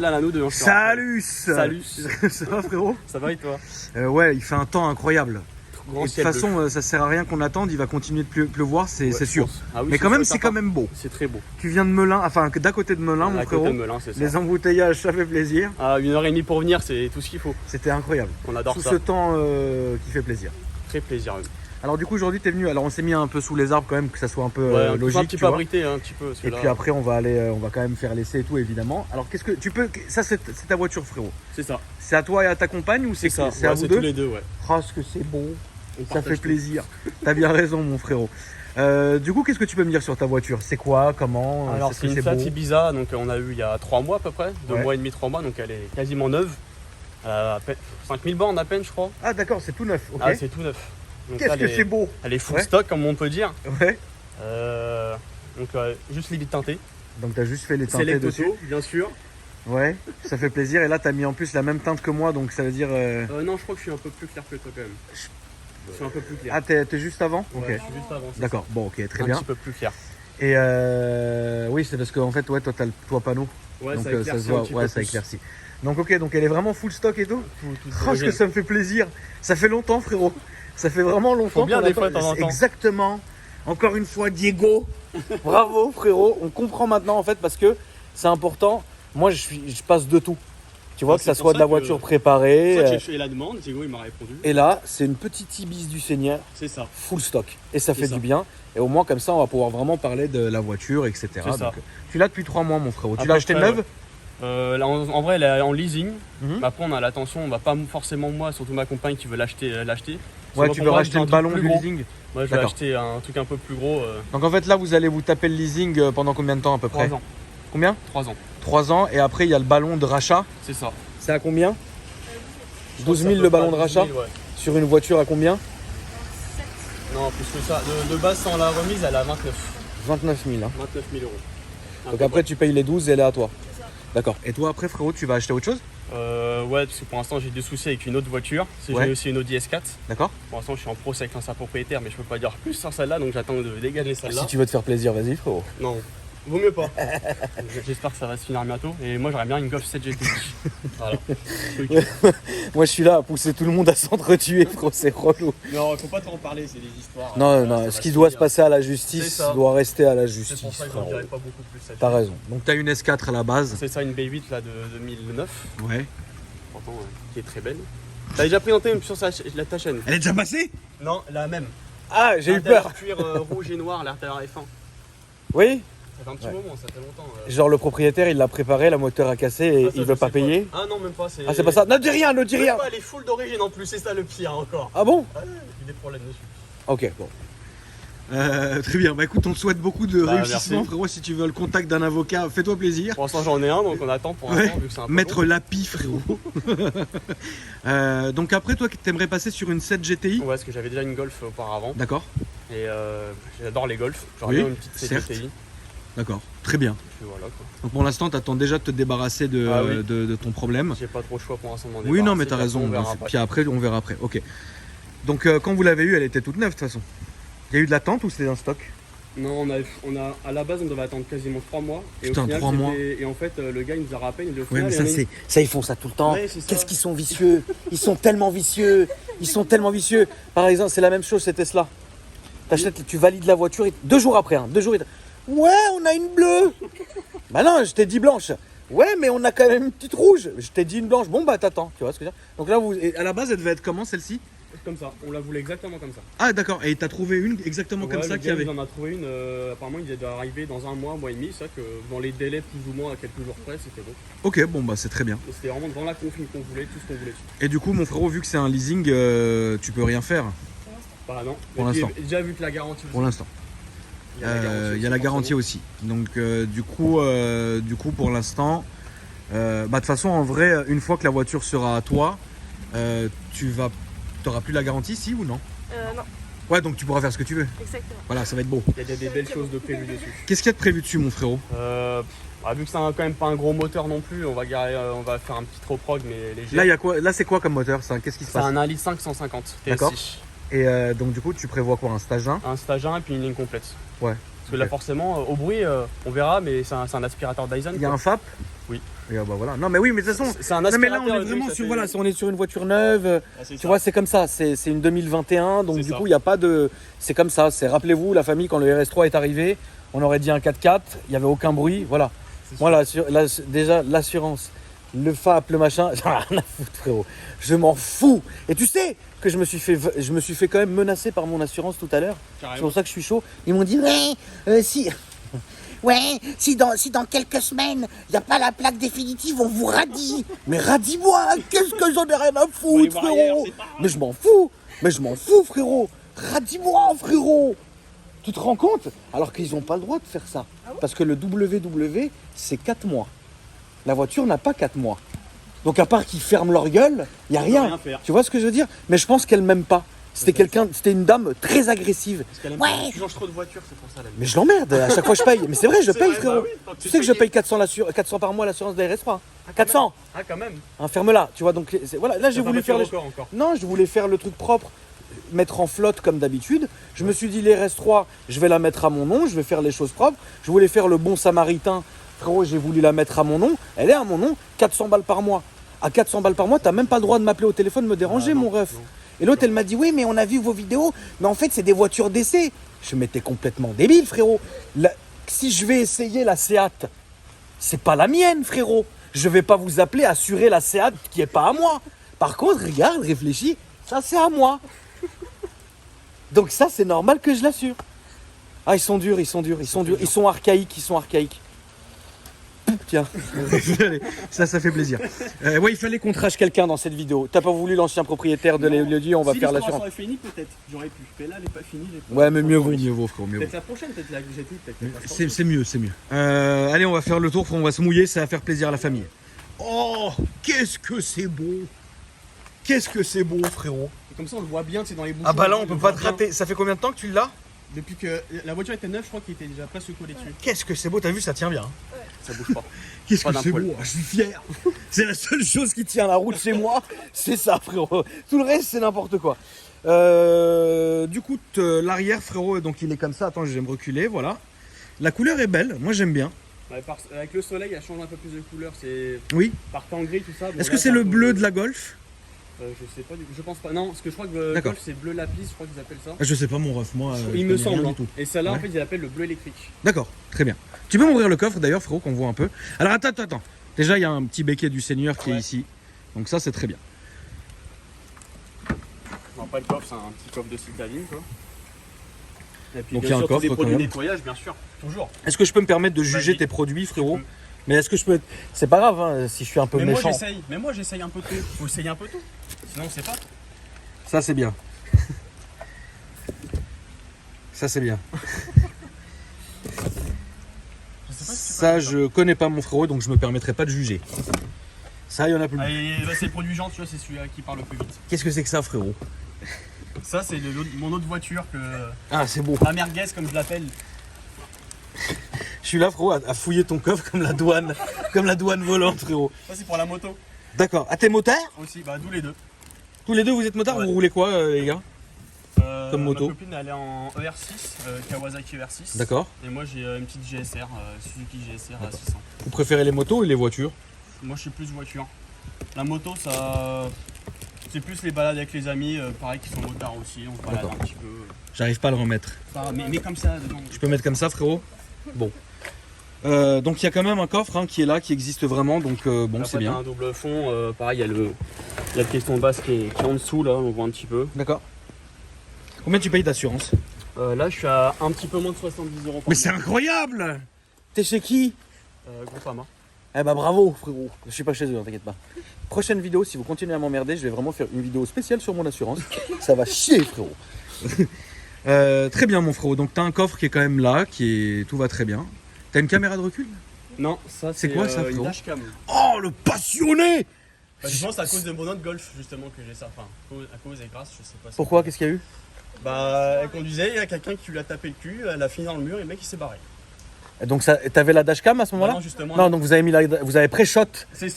Là, la nous deux. Salut. Salut. Ça va frérot? Ça va et toi? Ouais, il fait un temps incroyable. Grand Et de toute façon, ça sert à rien qu'on attende, il va continuer de pleuvoir, c'est sûr. Ah oui, mais quand même, c'est quand même beau. C'est très beau. Tu viens de Melun, enfin d'à côté de Melun, mon frérot. De Melun, c'est ça. Les embouteillages, ça fait plaisir. Ah, 1h30 pour venir, c'est tout ce qu'il faut. C'était incroyable. On adore Sous ça. ce temps qui fait plaisir. Très plaisir. Alors du coup aujourd'hui t'es venu, alors on s'est mis un peu sous les arbres quand même, que ça soit un peu logique. Un petit peu abrité, un petit peu. Et puis après on va aller, on va quand même faire l'essai et tout évidemment. Alors qu'est-ce que tu peux, ça c'est ta voiture frérot? C'est ça. C'est à toi et à ta compagne ou c'est ça? C'est à vous deux deux? tous les deux, ouais. Oh ce que c'est beau, ça fait tout. plaisir. T'as bien raison mon frérot. Du coup qu'est-ce que tu peux me dire sur ta voiture? C'est quoi, comment? Alors c'est une Fiat Ibiza, donc on a eu il y a 3 mois à peu près, 2 mois et demi, 3 mois, donc elle est quasiment neuve. À peine 5000 bornes à peine je crois. Ah d'accord, c'est tout neuf, ok. Ah c'est tout neuf. Qu'est-ce que c'est beau. Elle est full stock comme on peut dire. Ouais. Donc juste les teintées. Donc t'as juste fait les teintés dessus. Bien sûr. Ouais, ça fait plaisir. Et là t'as mis en plus la même teinte que moi, donc ça veut dire... Non, je crois que je suis un peu plus clair que toi quand même. Je suis un peu plus clair. Ah t'es juste avant? Ouais, ok. je suis juste avant. D'accord, bon ok, très bien. Un petit peu plus clair. Et oui, c'est parce qu'en fait, ouais, toi t'as le toit panneau. Ouais, donc ça éclaircit se voit, ouais, ça éclaircit. Donc ok, donc elle est vraiment full stock et tout. Oh, ce que ça me fait plaisir. Ça fait longtemps frérot. Ça fait vraiment longtemps. Faut bien des fois de temps en temps. Exactement. Encore une fois, Diego. Bravo frérot. On comprend maintenant en fait parce que c'est important. Moi, je passe de tout. Tu vois, que ça soit de la voiture préparée. C'est ça que j'ai fait la demande, Diego il m'a répondu. Et là, c'est une petite Ibis du Seigneur. C'est ça. Full stock. Et ça fait du bien. Et au moins, comme ça, on va pouvoir vraiment parler de la voiture, etc. C'est ça. Donc, tu l'as depuis 3 mois, mon frérot. Tu l'as acheté neuve? Là, en vrai, elle est en leasing. Après, on a l'attention, on va pas forcément moi, surtout ma compagne qui veut l'acheter. Ouais, tu veux racheter le ballon du leasing? Moi, je vais acheter un truc un peu plus gros. Donc en fait, là, vous allez vous taper le leasing pendant combien de temps à peu près? 3 ans. Combien? 3 ans. 3 ans. Et après, il y a le ballon de rachat. C'est ça. C'est à combien? 12 000 le ballon de rachat? 000, ouais. Sur une voiture à combien? Non, plus que ça. De base, sans la remise, elle est à 29. 29 000. Hein. 29 000 euros. Donc après, tu payes les 12 et elle est à toi. D'accord. Et toi, après, frérot, tu vas acheter autre chose? Ouais, parce que pour l'instant, j'ai des soucis avec une autre voiture. J'ai aussi une Audi S4. D'accord. Pour l'instant, je suis en procès avec l'ancien propriétaire, mais je peux pas dire plus sur celle-là, donc j'attends de dégager celle-là. Si tu veux te faire plaisir, vas-y, frérot. Non. Vaut mieux pas. J'espère que ça va se finir bientôt. Et moi, j'aurais bien une Golf 7 GTI. Voilà. Moi, je suis là à pousser tout le monde à s'entretuer, frérot, c'est relou. Non, faut pas trop en parler, c'est des histoires. Non, non, ce qui doit se passer à la justice doit rester à la justice. C'est pour ça que j'en dirai pas beaucoup plus. T'as raison. Donc, t'as une S4 à la base. C'est ça, une B8 là de 2009. Ouais. Pourtant, qui est très belle. T'as déjà présenté même sur ta chaîne? Elle est déjà passée? Non, la même. Ah, j'ai eu peur. Cuir rouge et noir, l'intérieur F1. Oui. Ça fait un petit moment, ça fait longtemps. Genre le propriétaire il l'a préparé, la moteur a cassé et il veut pas payer. Ah non, même pas. Ah c'est pas ça. Ne dis rien, ne dis rien. Elle est full d'origine en plus, c'est ça le pire encore. Ah bon? Ah, il y a des problèmes dessus. Ok, bon. Très bien, bah écoute, on te souhaite beaucoup de réussissement frérot. Si tu veux le contact d'un avocat, fais-toi plaisir. Pour l'instant j'en ai un, donc on attend pour l'instant vu que c'est un peu Maître Lapi frérot. Donc après toi, t'aimerais passer sur une 7 GTI? Ouais, parce que j'avais déjà une Golf auparavant. D'accord. Et j'adore les Golf, j'aurais bien une petite 7 GTI. D'accord, très bien. Voilà, quoi. Donc pour l'instant, t'attends déjà de te débarrasser de ton problème. J'ai pas trop le choix pour l'instant de m'en débarrasser. Oui, non, mais t'as raison. Puis après, on verra après. Ok. Donc quand vous l'avez eu, elle était toute neuve de toute façon. Il y a eu de l'attente ou c'était un stock? Non, à la base, on devait attendre quasiment 3 mois. Putain, au final, 3 mois. Et en fait, le gars, il nous a rappelé. Il dit, au final, mais ça, ils font ça tout le temps. Ouais, qu'est-ce qu'ils sont vicieux? Ils sont tellement vicieux. Ils sont tellement vicieux. Par exemple, c'est la même chose, c'est Tesla. T'achètes, tu valides la voiture, 2 jours après, 2 jours. Ouais, on a une bleue. Bah non, je t'ai dit blanche. Ouais, mais on a quand même une petite rouge. Je t'ai dit une blanche. Bon, bah t'attends. Tu vois ce que je veux dire? Donc là, à la base, elle devait être comment celle-ci? Comme ça, on la voulait exactement comme ça. Ah d'accord, et t'as trouvé une exactement comme ça qu'il y avait? Il en a trouvé une, apparemment il doit arriver dans un mois et demi, c'est vrai que dans les délais plus ou moins à quelques jours près, c'était bon. Ok, bon bah c'est très bien. C'était vraiment dans la configne qu'on voulait, tout ce qu'on voulait. Et du coup mon frérot, vu que c'est un leasing, tu peux rien faire? Bah non, pour l'instant. Déjà vu que la garantie aussi. Pour l'instant. Il y a la garantie aussi. Donc du coup pour l'instant, bah de toute façon en vrai, une fois que la voiture sera à toi, t'auras plus la garantie, si ou non? Non. Ouais, donc tu pourras faire ce que tu veux. Exactement. Voilà, ça va être beau. Il y a des belles choses de prévues dessus. Qu'est-ce qu'il y a de prévu dessus, mon frérot? Vu que c'est quand même pas un gros moteur non plus, on va faire un petit trop prog mais léger. Là, il y a quoi? Là, c'est quoi comme moteur? Qu'est-ce qui se passe? C'est un 1,5 litre 150 TSI. D'accord. Et donc du coup, tu prévois quoi? Un stage 1? Un stage 1 et puis une ligne complète. Ouais. Parce que là, forcément, au bruit, on verra, mais c'est un aspirateur Dyson. Il y a un FAP? Oui. Et bah voilà. Non mais oui, mais de toute façon, c'est un non, mais aspirateur. là on est vraiment sur, voilà, on est sur une voiture neuve. Tu vois, c'est comme ça. C'est une 2021, donc du coup, il n'y a pas de. C'est comme ça. C'est, rappelez-vous, la famille, quand le RS3 est arrivé, on aurait dit un 4x4, il n'y avait aucun bruit. Voilà. Voilà, déjà, l'assurance, le FAP, le machin, j'en ai rien à foutre, frérot. Je m'en fous. Et tu sais que je me suis fait quand même menacer par mon assurance tout à l'heure. C'est pour ça que je suis chaud. Ils m'ont dit, si dans quelques semaines, il n'y a pas la plaque définitive, on vous radie. Mais radis-moi, qu'est-ce que j'en ai rien à foutre, frérot. Mais je m'en fous, frérot. Radis-moi, frérot. Tu te rends compte? Alors qu'ils n'ont pas le droit de faire ça. Parce que le WW, c'est 4 mois. La voiture n'a pas 4 mois. Donc à part qu'ils ferment leur gueule, il n'y a rien. Tu vois ce que je veux dire? Mais je pense qu'elle m'aime pas. C'était une dame très agressive. Tu changes trop de voiture, c'est pour ça. Mais je l'emmerde, à chaque fois je paye. Mais c'est vrai, je paye, frérot. Tu sais que je paye 400 par mois l'assurance de la RS3. 400. Ah, quand même. Ferme-la. Tu vois, donc voilà, là j'ai voulu faire Non, je voulais faire le truc propre, mettre en flotte comme d'habitude. Je me suis dit, les RS3, je vais la mettre à mon nom, je vais faire les choses propres. Je voulais faire le bon samaritain. Frérot, j'ai voulu la mettre à mon nom. Elle est à mon nom, 400 balles par mois. À 400 balles par mois, t'as même pas le droit de m'appeler au téléphone, me déranger, mon ref. Non. Et l'autre, elle m'a dit, oui, mais on a vu vos vidéos, mais en fait, c'est des voitures d'essai. Je m'étais complètement débile, frérot. Si je vais essayer la Seat, c'est pas la mienne, frérot. Je vais pas vous appeler assurer la Seat qui est pas à moi. Par contre, regarde, réfléchis, ça c'est à moi. Donc ça, c'est normal que je l'assure. Ah, ils sont durs. Ils sont archaïques. Tiens, ça fait plaisir. Ouais, il fallait qu'on trache quelqu'un dans cette vidéo. T'as pas voulu l'ancien propriétaire de l'Élodie, on va faire l'assurance. Si l'histoire fini, peut-être. J'aurais pu. Mais là, elle n'est pas finie. Ouais, mais mieux vaut, frérot. Peut-être la prochaine, peut-être la Guggetti, peut-être. C'est mieux. Allez, on va faire le tour, on va se mouiller, ça va faire plaisir à la famille. Oh, qu'est-ce que c'est beau! Qu'est-ce que c'est beau, frérot! Et comme ça, on le voit bien, c'est dans les bouchons. Ah bah là, on peut pas te rater. Ça fait combien de temps que tu l'as? Depuis que la voiture était neuve, je crois qu'il était déjà presque collé dessus. Qu'est-ce que c'est beau, t'as vu, ça tient bien. Ouais. Ça bouge pas. Qu'est-ce que c'est beau, je suis fier. C'est la seule chose qui tient la route chez moi, c'est ça, frérot. Tout le reste, c'est n'importe quoi. Du coup, l'arrière, frérot, donc il est comme ça. Attends, je vais me reculer, voilà. La couleur est belle, moi j'aime bien. Ouais, avec le soleil, elle change un peu plus de couleur. C'est oui. Par temps gris, tout ça. Est-ce que c'est le bleu de la Golf? Je sais pas du coup, je pense pas. Non, parce que je crois que le Golf c'est bleu lapis, je crois qu'ils appellent ça. Je sais pas mon ref, moi. Il me semble. Hein. Et celle-là, en fait, ils appellent le bleu électrique. D'accord, très bien. Tu peux m'ouvrir le coffre d'ailleurs, frérot, qu'on voit un peu. Alors attends. Déjà, il y a un petit béquet du Seigneur qui est ici. Donc ça, c'est très bien. Non, pas le coffre, c'est un petit coffre de citadine, quoi. Et puis, donc il y a un coffre, des produits de nettoyage, bien sûr. Toujours. Est-ce que je peux me permettre de juger tes produits, frérot? Mais est-ce que je peux... C'est pas grave, hein, si je suis un peu méchant. Mais moi, j'essaye un peu tout. Faut essayer un peu tout. Sinon, on sait pas. Ça, c'est bien. Ça, c'est bien. Ça, je connais pas mon frérot, donc je me permettrai pas de juger. Ça, il y en a plus. C'est le produit genre, tu vois, c'est celui qui parle le plus vite. Qu'est-ce que c'est que ça, frérot? Ça, c'est mon autre voiture que... Ah, c'est beau. La merguez, comme je l'appelle. Je suis là, frérot, à fouiller ton coffre comme la douane, volante, frérot. Ça, c'est pour la moto. D'accord. Ah, t'es motard? Aussi, bah, d'où les deux. Tous les deux, vous êtes motards? Ouais. Vous roulez quoi, les gars? Comme moto? Ma copine, elle est en ER6, Kawasaki ER6. D'accord. Et moi, j'ai une petite GSR, Suzuki GSR à 600. Vous préférez les motos ou les voitures? Moi, je suis plus voiture. La moto, ça... C'est plus les balades avec les amis, pareil, qui sont motards aussi. On se balade un petit peu. J'arrive pas à le remettre. Mais comme ça, dedans. Je peux mettre comme ça, frérot? Bon. Donc il y a quand même un coffre hein, qui est là, qui existe vraiment, donc bon, c'est bien. Un double fond, pareil, il y a le caisson basse qui est en dessous, là, on voit un petit peu. D'accord. Combien tu payes d'assurance? Là, je suis à un petit peu moins de 70 € par mois. Mais c'est incroyable! T'es chez qui? Groupama. Eh bah bravo, frérot. Je suis pas chez eux, hein, t'inquiète pas. Prochaine vidéo, si vous continuez à m'emmerder, je vais vraiment faire une vidéo spéciale sur mon assurance. Ça va chier, frérot. Très bien, mon frérot. Donc t'as un coffre qui est quand même là, tout va très bien. T'as une caméra de recul? Non, ça c'est quoi ça, frérot? Une dashcam. Oh, le passionné! Je pense à cause de mon autre Golf justement que j'ai ça. Enfin, à cause et grâce, je sais pas. Pourquoi? Qu'est-ce qu'il y a eu? Bah, elle conduisait, il y a quelqu'un qui lui a tapé le cul, elle a fini dans le mur et le mec il s'est barré. Donc t'avais la dashcam à ce moment-là? Non, justement. Non, donc vous avez pré-shot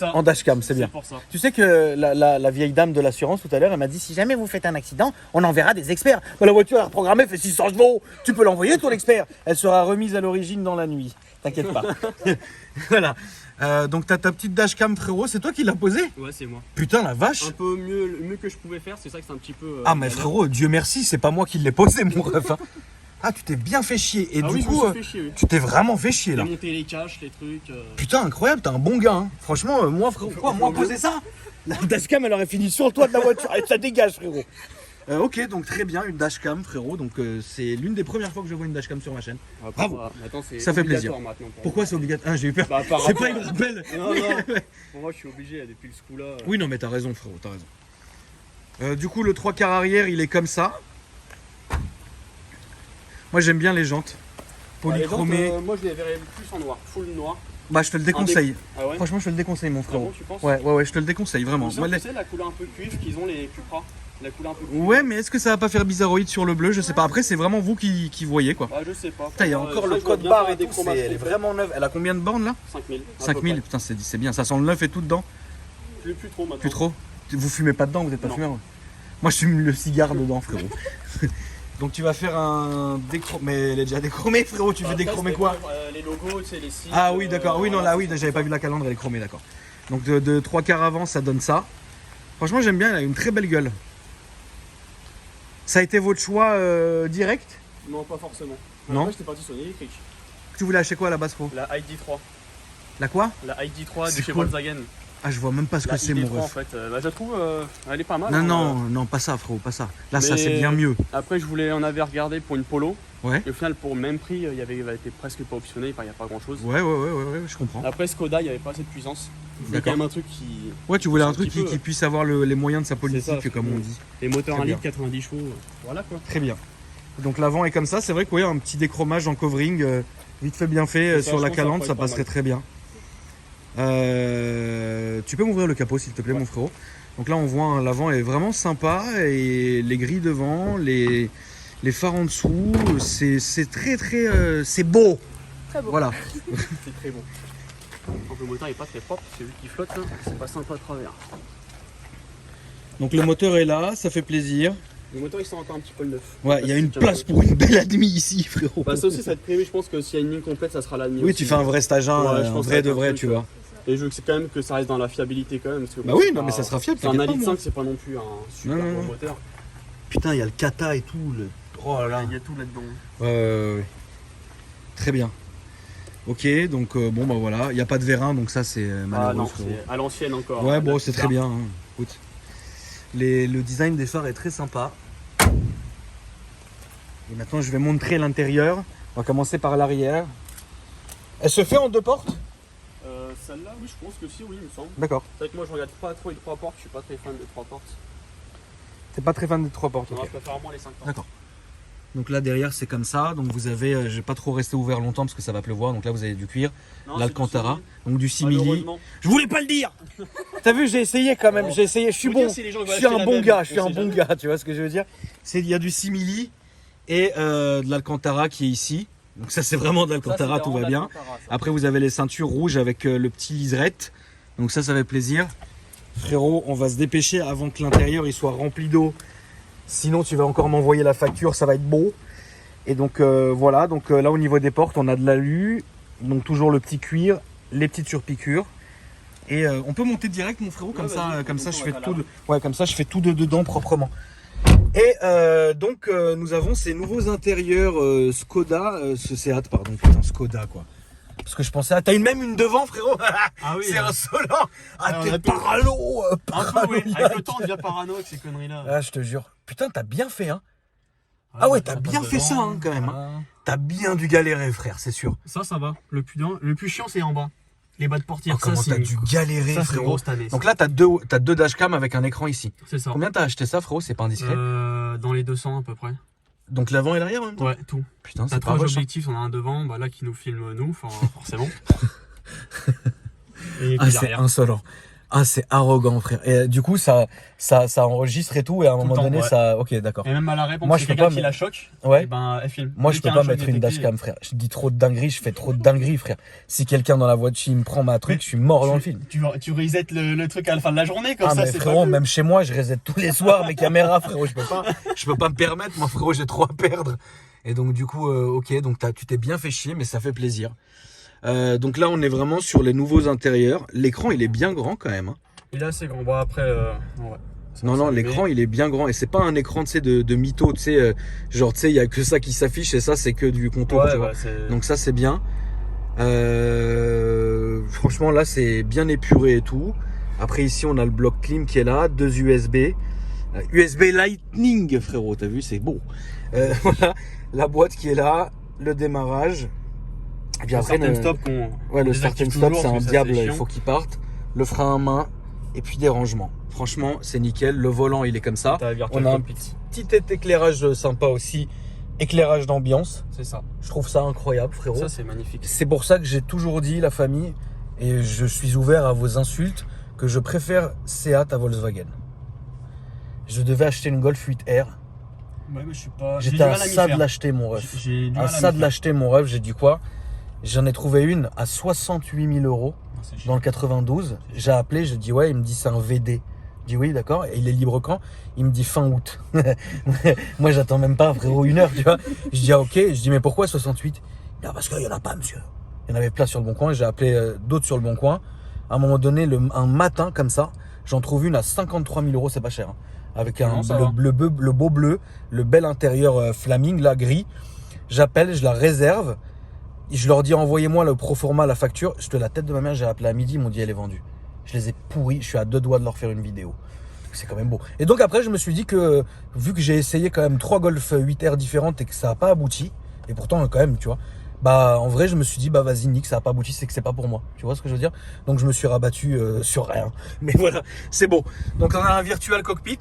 en dashcam, c'est bien. Pour ça. Tu sais que la vieille dame de l'assurance tout à l'heure, elle m'a dit si jamais vous faites un accident, on enverra des experts. La voiture est reprogrammée, fait 600 chevaux. Tu peux l'envoyer ton expert. Elle sera remise à l'origine dans la nuit. T'inquiète pas. Voilà. Donc t'as ta petite dashcam frérot, c'est toi qui l'as posée? Ouais, c'est moi. Putain la vache. Un peu mieux que je pouvais faire, c'est ça que c'est un petit peu... ah mais frérot, Dieu merci, c'est pas moi qui l'ai posé mon ref. Hein. Ah tu t'es bien fait chier. Et ah du oui, coup, je me suis fait chier, oui. tu t'es vraiment fait chier là. J'ai monté les caches, les trucs... Putain incroyable, t'es un bon gars. Hein. Franchement, moi frérot, quoi, moi poser ça? La dashcam elle aurait fini sur le toit de la voiture, et ça dégage frérot. Ok, donc très bien, une dashcam frérot, donc c'est l'une des premières fois que je vois une dashcam sur ma chaîne. Bravo, ça fait plaisir. Pourquoi c'est obligatoire? Ah j'ai eu peur, c'est pas une rappel. Non, pour moi je suis obligé depuis ce coup là. Oui non mais t'as raison frérot, t'as raison. Du coup le 3/4 arrière il est comme ça. Moi j'aime bien les jantes polychromées. Moi je les verrais plus en noir, full noir. Bah je te le déconseille. Ah ouais. Franchement je te le déconseille mon frérot. Ah bon, tu penses? Ouais, je te le déconseille vraiment. Moi, tu sais la couleur un peu cuivre qu'ils ont les Cupra. La couleur un peu cuivre. Ouais mais est-ce que ça va pas faire bizarroïde sur le bleu? Je sais pas. Après c'est vraiment vous qui voyez quoi. Bah je sais pas. Putain il y a encore le code barre et tout, elle est vraiment neuve. Elle a combien de bornes là? 5000. 5000, putain c'est bien. Ça sent le neuf et tout dedans? Plus trop maintenant. Plus trop? Vous fumez pas dedans, vous êtes pas fumeur? Moi je fume le cigare dedans frérot. Donc tu vas faire un déchromé, mais elle est déjà déchromée frérot, tu veux déchromer quoi? Les logos, tu sais, les sites. Ah oui d'accord, oui non là oui, j'avais pas vu la calandre, elle est chromée d'accord. Donc de 3/4 avant ça donne ça. Franchement j'aime bien, elle a une très belle gueule. Ça a été votre choix direct? Non pas forcément. Non. Moi j'étais parti sur une électrique. Tu voulais acheter quoi à la base pro? La ID3. La quoi? La ID3 de chez Volkswagen. Ah je vois même pas ce que c'est mon ref. En fait, bah, je la trouve, elle est pas mal. Non, pas ça frérot, pas ça. Là ça c'est bien mieux. Après on avait regardé pour une Polo. Ouais. Et au final pour le même prix, il était presque pas optionné, il n'y a pas grand chose. Ouais, je comprends. Après Skoda, il n'y avait pas assez de puissance. Il voulait quand même un truc qui... Ouais, tu voulais un truc qui puisse avoir les moyens de sa politique comme on dit. Les moteurs 1 litre, 90 chevaux, voilà quoi. Très bien. Donc l'avant est comme ça, c'est vrai qu'il y a un petit déchromage en covering, vite fait bien fait sur la calandre, ça passerait très bien. Tu peux m'ouvrir le capot s'il te plaît mon frérot. Donc là on voit l'avant est vraiment sympa et les grilles devant, les phares en dessous, c'est très c'est beau. Très beau. Voilà. C'est très beau. Donc le moteur est pas très propre, c'est lui qui flotte là, c'est pas sympa à travers. Donc le moteur est là, ça fait plaisir. Le moteur il sent encore un petit peu le neuf. Ouais, il y a une place pour une belle admi ici frérot. Bah ça aussi ça va être prévu, je pense que s'il y a une ligne complète ça sera l'admi. Oui aussi. tu fais un vrai stage, un vrai de vrai tu vois. Et je veux que c'est quand même que ça reste dans la fiabilité quand même. Parce que bah oui, non mais ça sera fiable. C'est un 1,5 litre, c'est pas non plus un super gros moteur. Putain, il y a le kata et tout. Oh là là, il y a tout là-dedans. Ouais. Très bien. Ok, donc bon bah voilà, il n'y a pas de vérin, donc ça c'est malheureux. Ah non, c'est à l'ancienne encore. Ouais, bon c'est très bien. Hein. Écoute, le design des phares est très sympa. Et maintenant je vais montrer l'intérieur. On va commencer par l'arrière. Elle se fait en 2 portes? Celle-là, oui, je pense que si, oui, il me semble. D'accord. C'est vrai que moi, je regarde pas trop les 3 portes, je suis pas très fan des 3 portes. T'es pas très fan des 3 portes? Non, okay. Je préfère moins les 5 portes. D'accord. Donc là, derrière, c'est comme ça. Donc vous avez, je vais pas trop rester ouvert longtemps parce que ça va pleuvoir. Donc là, vous avez du cuir, l'Alcantara, donc du simili. Je voulais pas le dire. T'as vu, j'ai essayé quand même. J'ai essayé. Je suis bon. Je suis un bon gars. Je suis un bon gars. Tu vois ce que je veux dire? Il y a du simili et de l'Alcantara qui est ici. Donc ça c'est vraiment de l'Alcantara, tout va bien. Après vous avez les ceintures rouges avec le petit liserette. Donc ça fait plaisir. Frérot, on va se dépêcher avant que l'intérieur il soit rempli d'eau. Sinon tu vas encore m'envoyer la facture, ça va être beau. Et donc voilà, donc là au niveau des portes on a de l'alu. Donc toujours le petit cuir, les petites surpiqûres. Et on peut monter direct mon frérot, comme ça je fais tout comme ça je fais tout dedans proprement. Et donc nous avons ces nouveaux intérieurs Skoda, ce Seat pardon, putain Skoda quoi. Parce que je pensais, t'as même une devant frérot. Ah oui. C'est insolent. Ah t'es parano, oui. Avec le temps on devient parano avec ces conneries là. Ah je te jure. Putain t'as bien fait hein. Ah ouais t'as bien fait ça hein, quand même. Hein. T'as bien dû galérer frère, c'est sûr. Ça va. Le plus chiant c'est en bas. Les bas de portière. Comment t'as dû galérer frérot. Année, donc là t'as deux dashcams avec un écran ici. C'est ça. Combien t'as acheté ça frérot, c'est pas indiscret? Dans les 200 à peu près. Donc l'avant et l'arrière en même temps? Ouais, tout. Putain, c'est pas 3 objectifs, on a un devant, bah là qui nous filme nous, forcément. Et c'est insolent. Ah, c'est arrogant, frère. Et du coup, ça enregistre et tout, et à un moment donné, ça. Ok, d'accord. Et même à l'arrêt, moi, je peux pas. Qui la choque, ouais. Et ben, elle filme. Moi, je peux pas mettre une dashcam, frère. Je dis trop de dingueries, je fais trop de dingueries, frère. Si quelqu'un dans la voiture, il me prend ma truc, je suis mort dans le film. Tu reset le truc à la fin de la journée, comme ça, c'est frérot, même chez moi, je reset tous les soirs mes caméras, frérot. Je peux pas me permettre, moi, frérot, j'ai trop à perdre. Et donc, du coup, ok, donc tu t'es bien fait chier, mais ça fait plaisir. Donc là, on est vraiment sur les nouveaux intérieurs. L'écran, il est bien grand quand même. Hein. Il est assez grand. Bon, après, ouais. Non, l'écran, il est bien grand. Et c'est pas un écran, tu sais, de mytho, tu sais, genre, tu sais, il y a que ça qui s'affiche et ça, c'est que du contour, tu vois. Donc ça, c'est bien. Franchement, là, c'est bien épuré et tout. Après, ici, on a le bloc clim qui est là, 2 USB. USB Lightning, frérot, t'as vu, c'est beau. Voilà, la boîte qui est là, le démarrage. Et puis après, le stop le start and stop, c'est un diable, il faut qu'il parte. Le frein à main et puis des rangements. Franchement, c'est nickel. Le volant, il est comme ça. On a un petit éclairage sympa aussi. Éclairage d'ambiance. C'est ça. Je trouve ça incroyable, frérot. Ça, c'est magnifique. C'est pour ça que j'ai toujours dit, la famille, et je suis ouvert à vos insultes, que je préfère Seat à Volkswagen. Je devais acheter une Golf 8R. Ouais, mais je suis pas. J'étais à ça de l'acheter, mon ref. À ça de l'acheter, mon ref. J'ai dit quoi? J'en ai trouvé une à 68 000 euros dans le 92. J'ai appelé, j'ai dit ouais, il me dit c'est un VD. Je dis oui, d'accord. Et il est libre quand? Il me dit fin août. Moi, j'attends même pas, frérot, 1 heure, tu vois. Je dis ah, ok. Je dis mais pourquoi 68? Ah, parce qu'il y en a pas, monsieur. Il y en avait plein sur le Bon Coin. J'ai appelé d'autres sur le Bon Coin. À un moment donné, un matin comme ça, j'en trouve une à 53 000 euros. C'est pas cher. Hein. Avec le beau bleu, le bel intérieur flaming, là, gris. J'appelle, je la réserve. Je leur dis envoyez-moi le proforma, la facture. Je te la tête de ma mère, j'ai appelé à midi, ils m'ont dit elle est vendue. Je les ai pourris, je suis à 2 doigts de leur faire une vidéo. C'est quand même beau. Et donc après, je me suis dit que, vu que j'ai essayé quand même 3 Golf 8R différentes et que ça n'a pas abouti, et pourtant quand même, tu vois, bah en vrai, je me suis dit, bah vas-y, Nick, ça n'a pas abouti, c'est que c'est pas pour moi. Tu vois ce que je veux dire? Donc je me suis rabattu sur rien. Mais voilà, c'est beau. Donc on a un virtual cockpit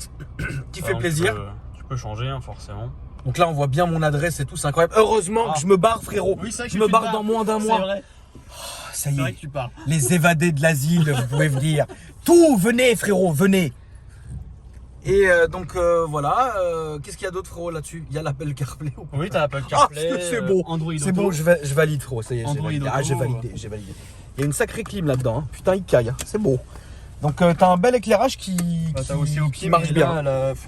qui fait plaisir. Tu peux changer, hein, forcément. Donc là, on voit bien mon adresse et tout, c'est incroyable. Heureusement que je me barre, frérot. Oui, c'est vrai que je me barre dans moins d'un mois. C'est vrai. Ça y est, vrai que tu parles. Les évadés de l'asile, vous pouvez venir. Tout, venez frérot, venez. Et donc voilà, qu'est-ce qu'il y a d'autre frérot là-dessus? Il y a l'Apple CarPlay. Oui, t'as l'Apple CarPlay. Ah, c'est beau. Android c'est Auto. bon, je valide frérot, ça y est, j'ai validé. Auto, j'ai validé. Il y a une sacrée clim là-dedans, hein. Putain, il caille, hein. C'est beau. Donc t'as un bel éclairage qui marche bien.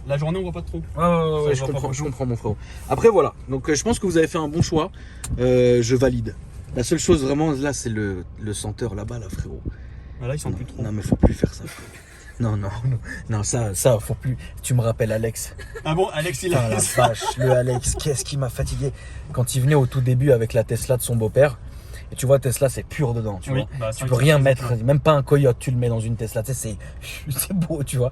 La journée, on voit pas trop. Ouais, je comprends mon frérot. Après voilà, donc je pense que vous avez fait un bon choix. Je valide. La seule chose vraiment là, c'est le senteur là-bas, là, frérot. Là, ils sentent plus trop. Non, mais faut plus faire ça. Non, ça, faut plus. Tu me rappelles Alex. Ah bon, Alex, il a. La vache, le Alex, qu'est-ce qui m'a fatigué quand il venait au tout début avec la Tesla de son beau-père. Et tu vois, Tesla, c'est pur dedans, tu vois. Bah, tu peux rien mettre, même pas un Coyote, tu le mets dans une Tesla. Tu sais, c'est beau, tu vois.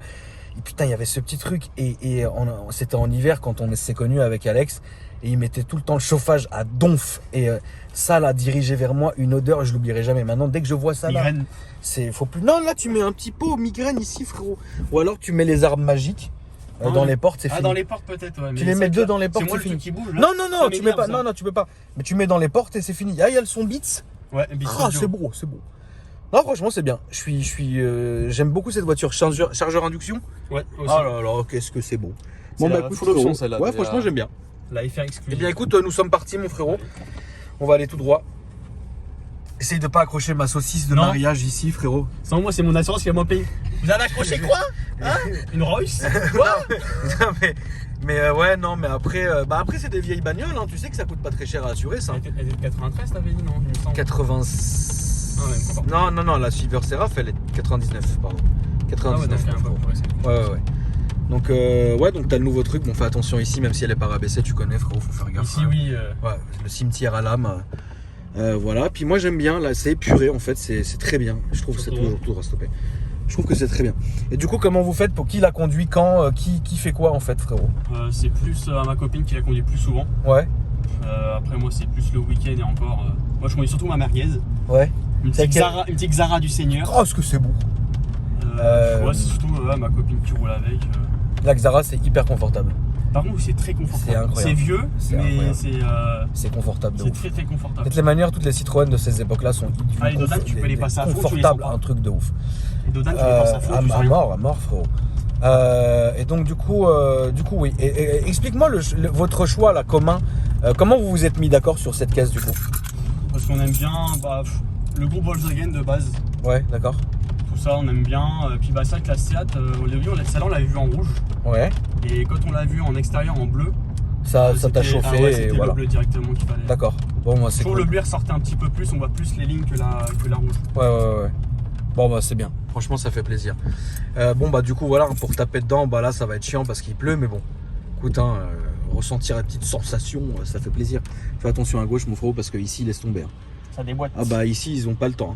Et putain, il y avait ce petit truc. Et c'était en hiver quand on s'est connus avec Alex. Et il mettait tout le temps le chauffage à donf. Et ça, là, dirigé vers moi, une odeur, je l'oublierai jamais. Maintenant, dès que je vois ça, là, faut plus. Non, là, tu mets un petit pot migraine ici, frérot. Ou alors, tu mets les arbres magiques dans les portes, c'est fini. Ah, dans les portes, peut-être, ouais. Tu les mets deux dans les portes, c'est fini. Qui bouge, là. Non, tu mets pas. Non, tu peux pas. Mais tu mets dans les portes et c'est fini. Ah, il y a le son Beats. Ouais, Beats. Ah, c'est beau. Non, franchement, c'est bien. J'aime beaucoup cette voiture. Chargeur induction. Ouais, aussi. Ah là là, qu'est-ce que c'est beau. Bon, bah, écoute, frérot. Celle-là. Ouais, franchement, j'aime bien. La FR exclusive. Eh bien, écoute, nous sommes partis, mon frérot. On va aller tout droit. Essaye de pas accrocher ma saucisse de mariage ici, frérot. Sans moi, c'est mon assurance qui va m'en payer. Vous avez accroché quoi, hein? Une Royce? Quoi? Mais ouais, non, mais après, après c'est des vieilles bagnoles, hein. Tu sais que ça coûte pas très cher à assurer, ça. Elle est de 93, t'avais dit, non? 80. Non, la Silver Seraph, elle est de 99, pardon. 99. Ouais. Donc donc t'as le nouveau truc. Bon, fais attention ici, même si elle est pas rabaissée, tu connais, frérot, faut faire gaffe. Ici, oui. Ouais, le cimetière à l'âme. Voilà. Puis moi j'aime bien, là, c'est épuré en fait, c'est très bien. Je trouve que c'est toujours tout à stopper. Je trouve que c'est très bien. Et du coup, comment vous faites pour qui la conduit quand, qui fait quoi en fait, frérot? C'est plus à ma copine qui la conduit plus souvent. Ouais. Après moi c'est plus le week-end et encore. Moi je conduis surtout ma merguez. Ouais. Une petite Xara du Seigneur. Oh, ce que c'est beau. Ouais, c'est surtout ma copine qui roule avec. La Xara, c'est hyper confortable. Par contre, c'est très confortable. C'est vieux, mais c'est confortable. C'est très très confortable. De toutes les manières, toutes les Citroën de ces époques-là sont les Dodan, tu peux les passer à fond, confortables, un truc de ouf. Les Dodan, tu les passes à fond. À mort, frérot. Et donc du coup, oui. Et explique-moi votre choix là commun. Comment vous vous êtes mis d'accord sur cette caisse du coup? Parce qu'on aime bien le groupe Volkswagen de base. Ouais, d'accord. Tout ça, on aime bien. Puis c'est vrai que la Seat, au début, celle-là, on l'avait vue en rouge. Ouais. Et quand on l'a vue en extérieur en bleu, ça t'a chauffé et voilà. Le bleu directement qu'il fallait. D'accord. Bon, moi c'est cool. Le bleu ressortait un petit peu plus, on voit plus les lignes que la rouge. Ouais. Bon bah c'est bien, franchement ça fait plaisir. Bon bah du coup voilà, pour taper dedans, bah là ça va être chiant parce qu'il pleut, mais bon, écoute, ressentir la petite sensation, ça fait plaisir. Fais attention à gauche mon frérot parce que ici laisse tomber. Ça déboîte. Ah bah ici ils ont pas le temps.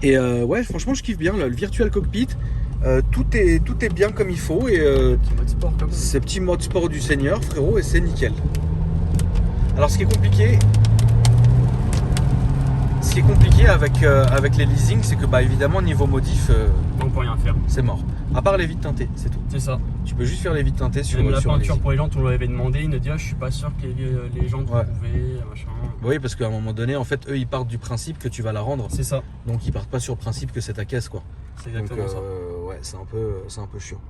Et ouais franchement je kiffe bien le virtual cockpit. Tout est bien comme il faut et c'est petit mode sport du Seigneur frérot et c'est nickel. Alors ce qui est compliqué avec les leasing, c'est que bah évidemment niveau modif on peut rien faire. C'est mort. À part les vitres teintées, c'est tout. C'est ça. Tu peux juste faire les vitres teintées sur la peinture leasing. pour les jantes, on l'avait demandé, il nous dit je suis pas sûr que les jantes pouvaient, machin. Oui, parce qu'à un moment donné, en fait, eux ils partent du principe que tu vas la rendre. C'est ça. Donc ils partent pas sur le principe que c'est ta caisse quoi. C'est exactement ça. Ouais, c'est un peu chiant.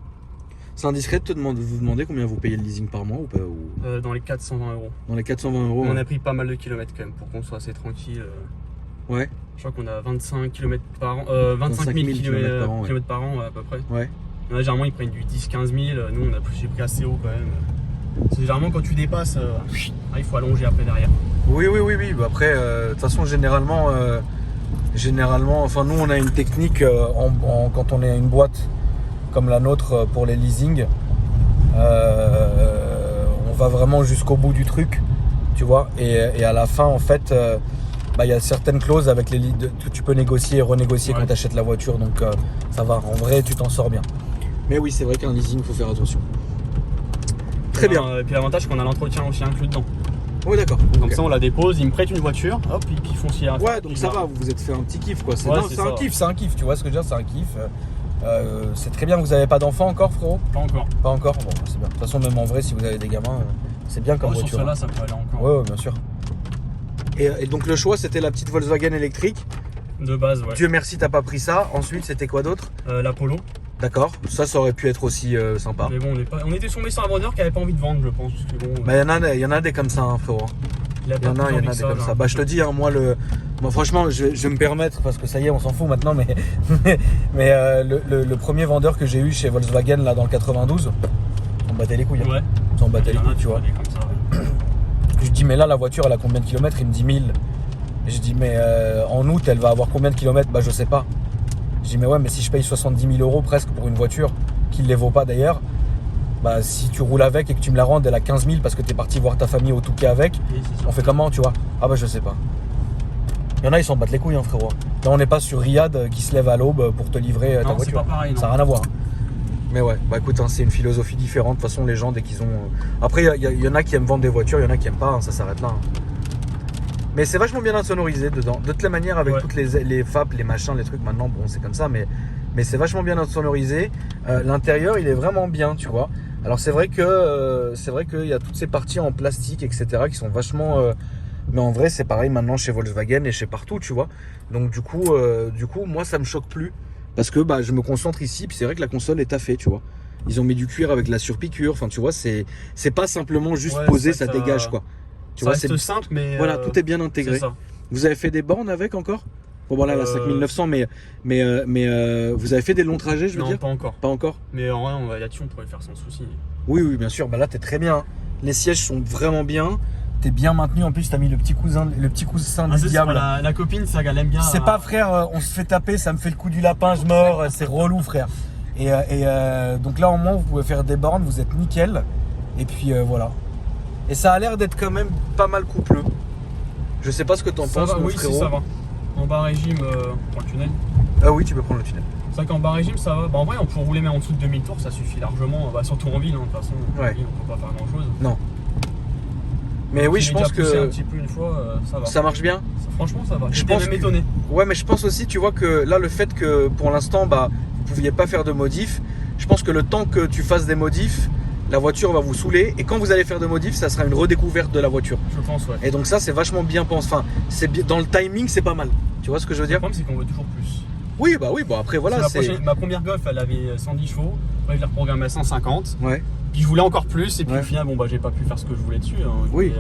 C'est indiscret de vous demander combien vous payez le leasing par mois ou pas Dans les 420 €. Dans les 420 €. On a pris pas mal de kilomètres quand même pour qu'on soit assez tranquille. Ouais. Je crois qu'on a 25 km par an, 25 000 km par an à peu près. Ouais. Généralement ils prennent du 10-15 000, nous j'ai pris assez haut quand même. C'est généralement quand tu dépasses, il faut allonger après derrière. Oui. Bah, après, de toute façon généralement, enfin nous on a une technique quand on est une boîte comme la nôtre pour les leasing, on va vraiment jusqu'au bout du truc, tu vois, et à la fin en fait il y a certaines clauses avec les tu peux négocier et renégocier quand tu achètes la voiture, donc ça va, en vrai tu t'en sors bien. Mais oui, c'est vrai qu'un leasing, il faut faire attention. Très bien. Et puis l'avantage, c'est qu'on a l'entretien aussi inclus dedans. Oui, d'accord. Comme ça, on la dépose, ils me prêtent une voiture, hop, et puis ils font s'il y a un. Ouais, donc ça va, vous vous êtes fait un petit kiff quoi. C'est un kiff, tu vois ce que je veux dire, c'est un kiff. C'est très bien, vous n'avez pas d'enfants encore, frérot? Pas encore. Pas encore? Bon, c'est bien. De toute façon, même en vrai, si vous avez des gamins, c'est bien comme voiture. Sur celle-là, ça peut aller encore. Ouais, bien sûr. Et donc le choix, c'était la petite Volkswagen électrique. De base, ouais. Dieu merci, t'as pas pris ça. Ensuite, c'était quoi d'autre? La Polo. D'accord, ça aurait pu être aussi sympa. Mais bon, on était tombé sur un vendeur qui avait pas envie de vendre, je pense. Bah, il y en a des comme ça, hein, frérot. Il y en a des comme ça. Bah, je te dis, hein, moi franchement, je vais me permettre, parce que ça y est, on s'en fout maintenant, mais le premier vendeur que j'ai eu chez Volkswagen, là, dans le 92, on battait les couilles. Hein. Ouais. On battait les couilles, tu vois. Je dis, mais là, la voiture, elle a combien de kilomètres? Il me dit 1000. Je dis, mais en août, elle va avoir combien de kilomètres? Bah, je sais pas. Je dis, mais ouais, mais si je paye 70 000 € presque pour une voiture, qui ne les vaut pas d'ailleurs, bah, si tu roules avec et que tu me la rends, elle a 15 000 parce que tu es parti voir ta famille au Touquet avec, oui, on fait comment, tu vois? Ah, bah, je sais pas. Il y en a, ils s'en battent les couilles, hein, frérot. Là, on n'est pas sur Riyad qui se lève à l'aube pour te livrer ta voiture. Pas pareil, ça n'a rien à voir. Mais ouais, bah écoute, hein, c'est une philosophie différente. De toute façon, les gens, dès qu'ils ont. Après, il y en a qui aiment vendre des voitures, il y en a qui aiment pas, hein, ça s'arrête là. Hein. Mais c'est vachement bien insonorisé dedans. De toutes les manières, avec toutes les FAP, les machins, les trucs, maintenant, bon, c'est comme ça, mais c'est vachement bien insonorisé. L'intérieur, il est vraiment bien, tu vois. Alors, c'est vrai qu'il y a toutes ces parties en plastique, etc., qui sont vachement. Mais en vrai, c'est pareil maintenant chez Volkswagen et chez partout, tu vois. Donc, du coup, moi, ça me choque plus. Parce que je me concentre ici, puis c'est vrai que la console est taffée, tu vois. Ils ont mis du cuir avec la surpiqûre, enfin, tu vois, c'est pas simplement juste posé, ça dégage, quoi. Tu vois, c'est simple, mais. Voilà, tout est bien intégré. Ça. Vous avez fait des bornes avec encore? Bon, voilà, la 5900, mais vous avez fait des longs trajets, je veux dire? Non, pas encore. Pas encore? Mais en vrai, là-dessus, on pourrait le faire sans souci. Oui, bien sûr. Bah là, t'es très bien. Les sièges sont vraiment bien. T'es bien maintenu. En plus, t'as mis le petit coussin du diable. La copine, ça, elle aime bien. C'est pas, frère, on se fait taper, ça me fait le coup du lapin, je meurs. C'est relou, frère. Et donc là, au moins, vous pouvez faire des bornes, vous êtes nickel. Et puis voilà. Et ça a l'air d'être quand même pas mal coupleux. Je sais pas ce que t'en penses, mon frérot. Oui, ça va. En bas régime, pour le tunnel. Ah oui, tu peux prendre le tunnel. C'est vrai qu'en bas régime, ça va. En vrai, on peut rouler même en dessous de 2000 tours, ça suffit largement. Surtout en ville, hein, de toute façon. En ville, on peut pas faire grand chose. Non. Mais oui, je pense que. Un petit peu une fois, ça va. Ça marche bien. Franchement, ça va. J'étais même étonné. Ouais, mais je pense aussi, tu vois, que là, le fait que pour l'instant, vous pouviez pas faire de modifs, je pense que le temps que tu fasses des modifs, la voiture va vous saouler. Et quand vous allez faire de modifs, ça sera une redécouverte de la voiture. Je pense, ouais. Et donc, ça, c'est vachement bien pensé. Enfin, dans le timing, c'est pas mal. Tu vois ce que je veux dire? Le problème, c'est qu'on veut toujours plus. Oui, bon, après, voilà. Ma première Golf, elle avait 110 chevaux. Après, je l'ai reprogrammée à 150. Ouais. Puis je voulais encore plus, et puis au final, j'ai pas pu faire ce que je voulais dessus. Hein. Oui.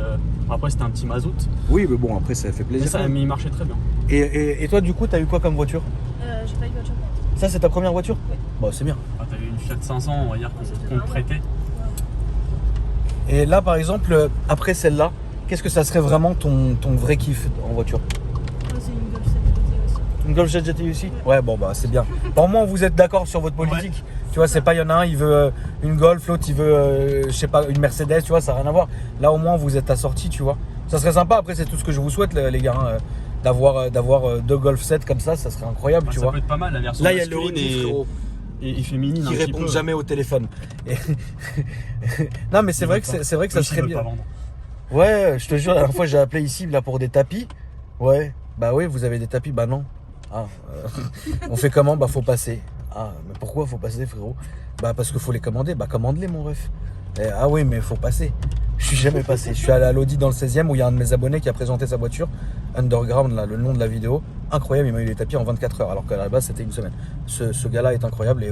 Après, c'était un petit mazout. Oui, mais bon, après, ça fait plaisir. Mais il marchait très bien. Et toi, du coup, t'as eu quoi comme voiture? J'ai pas eu de voiture. Ça, c'est ta première voiture? Oui. Bon, c'est bien. T'as eu une Fiat 500, on va dire, qu'on te prêtait. Et là, par exemple, après celle-là, qu'est-ce que ça serait vraiment ton vrai kiff en voiture? C'est une Golf 7 GT aussi. Une Golf 7 GTI aussi? Ouais, bon, bah c'est bien. Au moins, vous êtes d'accord sur votre politique. Ouais. Tu vois, c'est pas, il y en a un, il veut une Golf, l'autre, il veut, je sais pas, une Mercedes, tu vois, ça n'a rien à voir. Là, au moins, vous êtes assortis, tu vois. Ça serait sympa. Après, c'est tout ce que je vous souhaite, les gars, hein, d'avoir 2 Golf 7 comme ça serait incroyable, tu vois. Ça peut être pas mal, la version là, il y a le et féminine qui répondent jamais au téléphone. Non, mais c'est vrai que ça serait bien. Ouais, je te jure, la dernière fois j'ai appelé ici là pour des tapis. Ouais, bah oui, vous avez des tapis, bah non. On fait comment? Bah faut passer. Ah, mais pourquoi faut passer, frérot? Bah parce qu'il faut les commander. Bah commande-les, mon ref. Ah oui, mais faut passer. Je suis jamais passé. Je suis allé à l'Audi dans le 16e où il y a un de mes abonnés qui a présenté sa voiture. Underground, là, le nom de la vidéo. Incroyable, il m'a eu les tapis en 24 heures alors qu'à la base c'était une semaine. Ce gars-là est incroyable.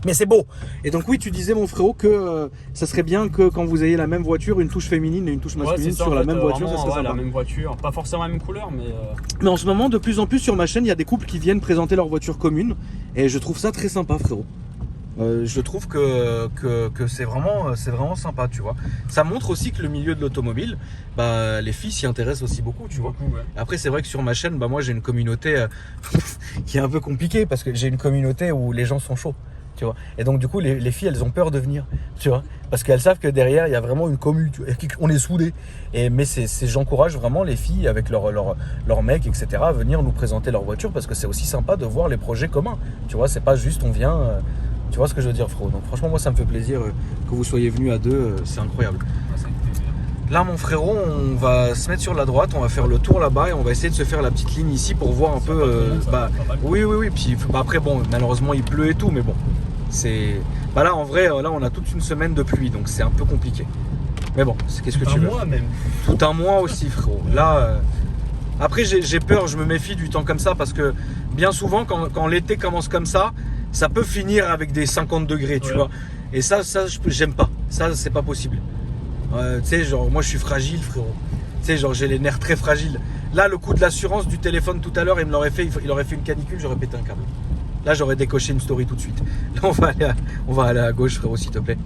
Mais c'est beau. Et donc oui, tu disais, mon frérot, que ça serait bien que quand vous ayez la même voiture, une touche féminine et une touche masculine sur la même voiture, ça serait sympa. La même voiture, pas forcément la même couleur, mais... Mais en ce moment, de plus en plus sur ma chaîne, il y a des couples qui viennent présenter leur voiture commune. Et je trouve ça très sympa, frérot. Je trouve que c'est vraiment sympa, tu vois. Ça montre aussi que le milieu de l'automobile, bah, les filles s'y intéressent aussi beaucoup, tu vois. Ouais. Après, c'est vrai que sur ma chaîne, bah, moi j'ai une communauté qui est un peu compliquée parce que j'ai une communauté où les gens sont chauds, tu vois. Et donc du coup, les filles, elles ont peur de venir, tu vois, parce qu'elles savent que derrière, il y a vraiment une commu, tu vois, on est soudés. Mais j'encourage vraiment les filles avec leurs mecs, etc., à venir nous présenter leur voiture parce que c'est aussi sympa de voir les projets communs, tu vois. C'est pas juste on vient... Tu vois ce que je veux dire, frérot. Donc franchement, moi, ça me fait plaisir que vous soyez venus à deux. C'est incroyable. Là, mon frérot, on va se mettre sur la droite. On va faire le tour là-bas et on va essayer de se faire la petite ligne ici pour voir un peu. Oui. Puis après, bon, malheureusement, il pleut et tout, mais bon, c'est. Bah là, en vrai, là, on a toute une semaine de pluie, donc c'est un peu compliqué. Mais bon, qu'est-ce que tu veux? Tout un mois même. Tout un mois aussi, frérot. Là. Après, j'ai peur. Je me méfie du temps comme ça parce que bien souvent, quand l'été commence comme ça peut finir avec des 50 degrés, tu vois. Et ça j'aime pas. Ça, c'est pas possible. Tu sais, genre, moi, je suis fragile, frérot. Tu sais, genre, j'ai les nerfs très fragiles. Là, le coup de l'assurance du téléphone tout à l'heure, il aurait fait une canicule, j'aurais pété un câble. Là, j'aurais décoché une story tout de suite. Là, on va aller à gauche, frérot, s'il te plaît.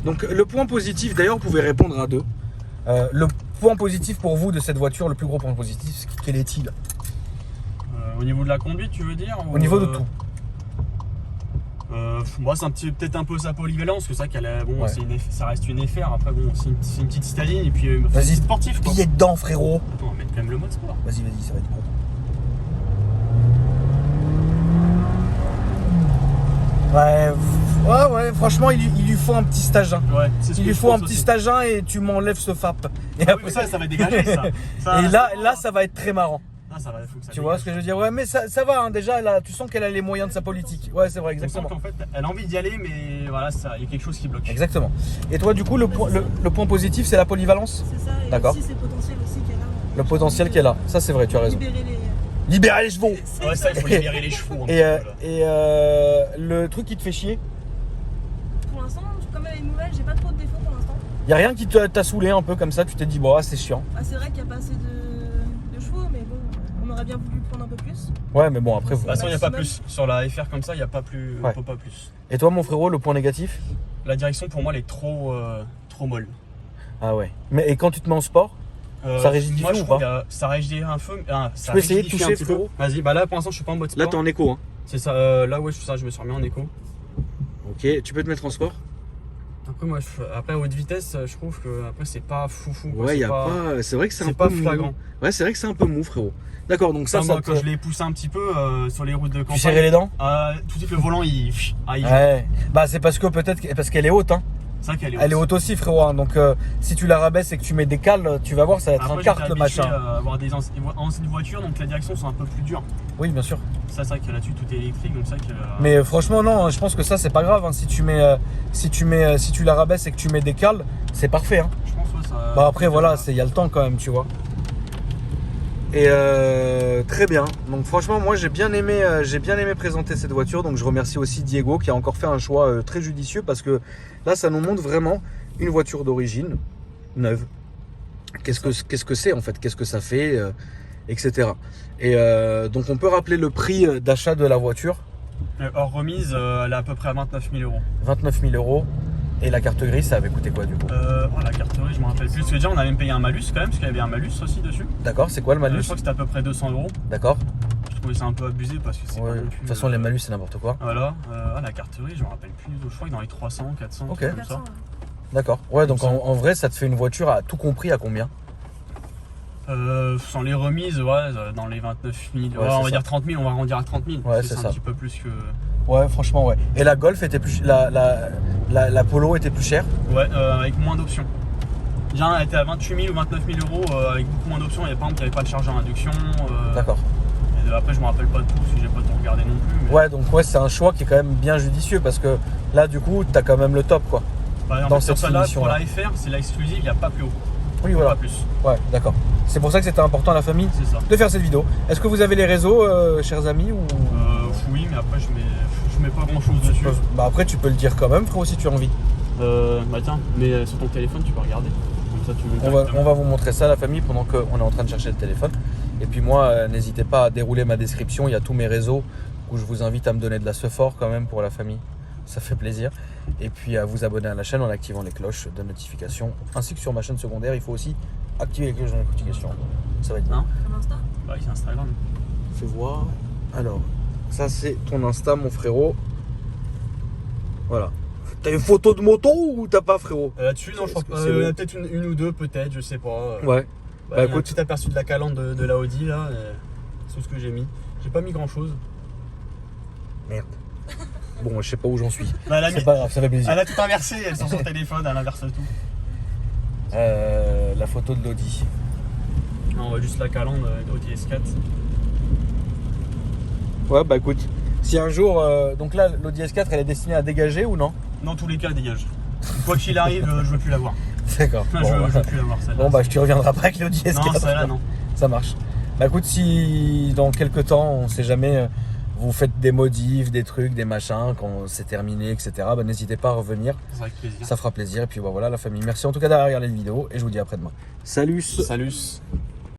Donc, le point positif, d'ailleurs, vous pouvez répondre à deux. Le point positif pour vous de cette voiture, le plus gros point positif, quel est-il? Au niveau de la conduite, tu veux dire? Au niveau de tout. Moi, c'est peut-être un peu sa polyvalence, que ça qu'elle bon, ça reste une FR. Après, bon, c'est une petite citadine et puis vas-y, sportif. Il est dedans, frérot. Attends, on va mettre quand même le mode sport. Vas-y, ça va être bon. Ouais, franchement, il lui faut un petit stage 1. Ouais, il lui faut un petit stage 1 et tu m'enlèves ce FAP. Et après ça va dégager ça. Et là, ça va être très marrant. Ça va, faut que ça tu vois ce que je veux dire? Ouais, mais ça va, hein, déjà, là, tu sens qu'elle a les moyens de sa politique. Ouais, c'est vrai, exactement. En fait, elle a envie d'y aller, mais voilà, il y a quelque chose qui bloque. Exactement. Et toi, du coup, le point positif, c'est la polyvalence? C'est ça, et d'accord. aussi c'est le potentiel aussi qu'elle a. Le potentiel qu'elle a, ça c'est vrai, tu as raison. Libérer les chevaux. Ouais, ça, il faut libérer les chevaux. Et le truc qui te fait chier? Pour l'instant, comme elle est nouvelle, j'ai pas trop de défauts pour l'instant. Y'a rien qui t'a saoulé un peu comme ça? Tu t'es dit, bon, c'est chiant. C'est vrai qu'il n'y a pas assez de chevaux, mais bon, on aurait bien voulu prendre un peu plus. Ouais, mais bon, après... De toute façon, il n'y a pas plus. Sur la FR comme ça, il n'y a pas plus. Ouais. On peut pas plus. Et toi, mon frérot, le point négatif? La direction, pour moi, elle est trop molle. Ah ouais. Mais et quand tu te mets en sport, ça rigidifie ou pas? Ça rigidifie un peu. Tu peux essayer de toucher, frérot? Vas-y, bah là, pour l'instant, je suis pas en mode sport. Là, t'es en écho, hein? C'est ça, là, ouais, je me suis remis en écho. Ok, tu peux te mettre en sport? Après, haute vitesse, je trouve que après c'est pas foufou. Ouais, c'est vrai que c'est un peu pas flagrant. Ouais, c'est vrai que c'est un peu mou, frérot. D'accord, donc moi, quand je l'ai poussé un petit peu sur les routes de campagne. Tu serrais les dents? Tout de suite, le volant, il ouais. Bah, c'est parce qu'elle est haute, hein. C'est vrai qu'elle est haute. Elle est haute aussi, frérot. Hein. Donc, si tu la rabaisses et que tu mets des cales, tu vas voir, ça va être un carte le machin. Avoir des anciennes voitures, donc les directions sont un peu plus dures. Oui, bien sûr. Ça, c'est vrai que là-dessus, tout est électrique, donc ça que. Mais franchement, non, je pense que ça, c'est pas grave. Hein. Si tu la rabaisses et que tu mets des cales, c'est parfait. Hein. Je pense que ça. Bah, après, voilà, il y a le temps quand même, tu vois. Et très bien. Donc franchement, moi j'ai bien aimé présenter cette voiture. Donc je remercie aussi Diego qui a encore fait un choix très judicieux parce que là, ça nous montre vraiment une voiture d'origine neuve. Qu'est-ce que c'est en fait? Qu'est-ce que ça fait, etc. Et donc on peut rappeler le prix d'achat de la voiture. Hors remise, elle est à peu près à 29 000 euros. 29 000 euros. Et la carte grise, ça avait coûté quoi du coup? La carte grise, je me rappelle plus. Parce que déjà, on a même payé un malus quand même, parce qu'il y avait un malus aussi dessus. D'accord, c'est quoi le malus? Je crois que c'était à peu près 200 €. D'accord. Je trouvais ça un peu abusé parce que c'est pas non plus. De toute façon, les malus, c'est n'importe quoi. Voilà. La carte grise, je me rappelle plus. Je crois que dans les 300, 400. Ok. Comme ça. D'accord. Ouais, donc en vrai, ça te fait une voiture à tout compris à combien? Sans les remises, dans les 29 000. On va dire 30 000, on va arrondir à 30 000. Ouais, c'est ça. Un petit peu plus que. Ouais, franchement, ouais. Et la Golf était plus. La Polo était plus chère? Ouais, avec moins d'options. Déjà, elle était à 28 000 ou 29 000 € avec beaucoup moins d'options. Par exemple, il n'y avait pas de chargeur induction. D'accord. Et après, je me rappelle pas de tout, parce que j'ai pas tout regardé non plus. Mais... Ouais, donc ouais, c'est un choix qui est quand même bien judicieux parce que là, du coup, t'as quand même le top, quoi. Dans cette celle-là, pour la FR, c'est l'exclusive, il n'y a pas plus haut. Oui, voilà. Pas plus. Ouais, d'accord. C'est pour ça que c'était important à la famille de faire cette vidéo. Est-ce que vous avez les réseaux, chers amis ou... Oui, mais après, je mets pas grand-chose dessus. Bah après, tu peux le dire quand même, frérot, si tu as envie. Bah tiens, mais sur ton téléphone, tu peux regarder. Comme ça, tu on va vous montrer ça, la famille, pendant qu'on est en train de chercher le téléphone. Et puis moi, n'hésitez pas à dérouler ma description. Il y a tous mes réseaux où je vous invite à me donner de la sephore quand même pour la famille. Ça fait plaisir. Et puis à vous abonner à la chaîne en activant les cloches de notification. Ainsi que sur ma chaîne secondaire, il faut aussi activer les cloches de notification. Ça va être bien. Ton Insta? Bah oui, c'est Instagram. Fais voir. Alors, ça c'est ton Insta, mon frérot. Voilà. T'as une photo de moto ou t'as pas, frérot? Là-dessus, non, je pense pas. Il y en a peut-être une ou deux, peut-être, je sais pas. Ouais. Bah écoute, un petit aperçu de la calandre de la Audi là. C'est tout ce que j'ai mis. J'ai pas mis grand-chose. Merde. Bon, je sais pas où j'en suis. Bah, c'est pas grave, ça fait plaisir. Elle a tout inversé, elle sur son téléphone, elle inverse tout. La photo de l'Audi. Non, on voit juste la calandre Audi S4. Ouais, bah écoute, si un jour. Donc là, l'Audi S4, elle est destinée à dégager ou non? Dans tous les cas, elle dégage. Quoi qu'il arrive, je veux plus la voir. D'accord. Je veux plus la voir, celle-là. Bon, bah, tu reviendras pas avec l'Audi S4. Non, celle-là, non. Ça marche. Bah écoute, si dans quelques temps, on sait jamais. Vous faites des modifs, des trucs, des machins, quand c'est terminé, etc. Bah, n'hésitez pas à revenir. Avec plaisir. Ça fera plaisir. Et puis voilà, la famille. Merci en tout cas d'avoir regardé la vidéo. Et je vous dis à après-demain. Salut. Salut.